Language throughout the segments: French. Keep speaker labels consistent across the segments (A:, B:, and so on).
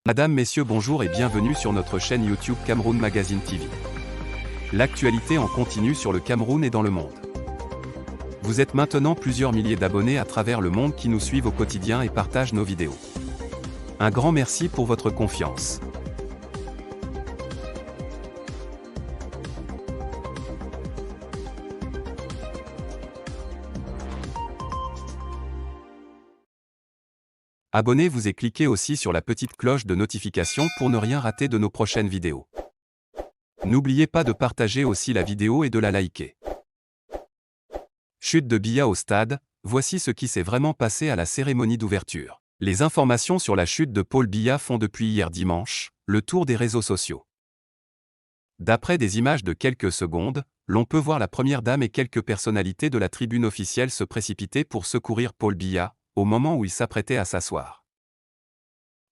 A: Madame, messieurs, bonjour et bienvenue sur notre chaîne YouTube Cameroun Magazine TV. L'actualité en continu sur le Cameroun et dans le monde. Vous êtes maintenant plusieurs milliers d'abonnés à travers le monde qui nous suivent au quotidien et partagent nos vidéos. Un grand merci pour votre confiance. Abonnez-vous et cliquez aussi sur la petite cloche de notification pour ne rien rater de nos prochaines vidéos. N'oubliez pas de partager aussi la vidéo et de la liker. Chute de Biya au stade, voici ce qui s'est vraiment passé à la cérémonie d'ouverture. Les informations sur la chute de Paul Biya font depuis hier dimanche le tour des réseaux sociaux. D'après des images de quelques secondes, l'on peut voir la première dame et quelques personnalités de la tribune officielle se précipiter pour secourir Paul Biya, au moment où il s'apprêtait à s'asseoir.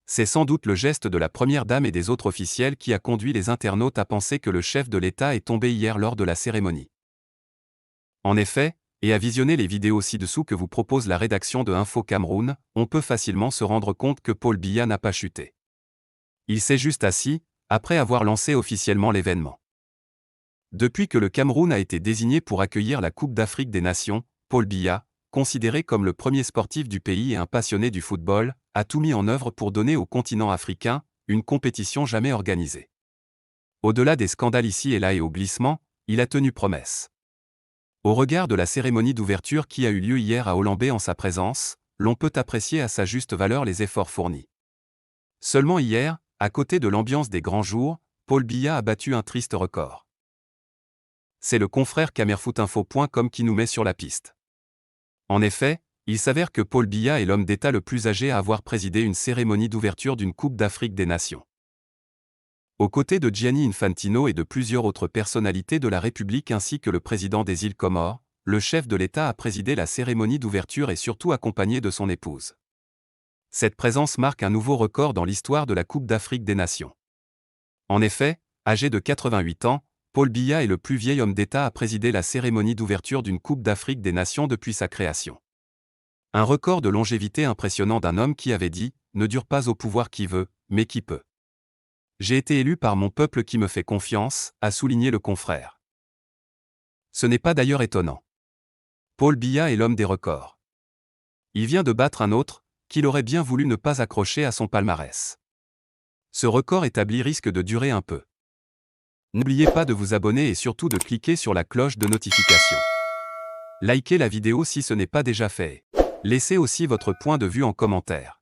A: C'est sans doute le geste de la première dame et des autres officiels qui a conduit les internautes à penser que le chef de l'État est tombé hier lors de la cérémonie. En effet, et à visionner les vidéos ci-dessous que vous propose la rédaction de Info Cameroun, on peut facilement se rendre compte que Paul Biya n'a pas chuté. Il s'est juste assis, après avoir lancé officiellement l'événement. Depuis que le Cameroun a été désigné pour accueillir la Coupe d'Afrique des Nations, Paul Biya, considéré comme le premier sportif du pays et un passionné du football, a tout mis en œuvre pour donner au continent africain une compétition jamais organisée. Au-delà des scandales ici et là et au glissement, il a tenu promesse. Au regard de la cérémonie d'ouverture qui a eu lieu hier à Olambé en sa présence, l'on peut apprécier à sa juste valeur les efforts fournis. Seulement hier, à côté de l'ambiance des grands jours, Paul Biya a battu un triste record. C'est le confrère camerfootinfo.com qui nous met sur la piste. En effet, il s'avère que Paul Biya est l'homme d'État le plus âgé à avoir présidé une cérémonie d'ouverture d'une Coupe d'Afrique des Nations. Aux côtés de Gianni Infantino et de plusieurs autres personnalités de la République ainsi que le président des îles Comores, le chef de l'État a présidé la cérémonie d'ouverture et surtout accompagné de son épouse. Cette présence marque un nouveau record dans l'histoire de la Coupe d'Afrique des Nations. En effet, âgé de 88 ans, Paul Biya est le plus vieil homme d'État à présider la cérémonie d'ouverture d'une Coupe d'Afrique des Nations depuis sa création. Un record de longévité impressionnant d'un homme qui avait dit « Ne dure pas au pouvoir qui veut, mais qui peut ». J'ai été élu par mon peuple qui me fait confiance, a souligné le confrère. Ce n'est pas d'ailleurs étonnant. Paul Biya est l'homme des records. Il vient de battre un autre, qu'il aurait bien voulu ne pas accrocher à son palmarès. Ce record établi risque de durer un peu. N'oubliez pas de vous abonner et surtout de cliquer sur la cloche de notification. Likez la vidéo si ce n'est pas déjà fait. Laissez aussi votre point de vue en commentaire.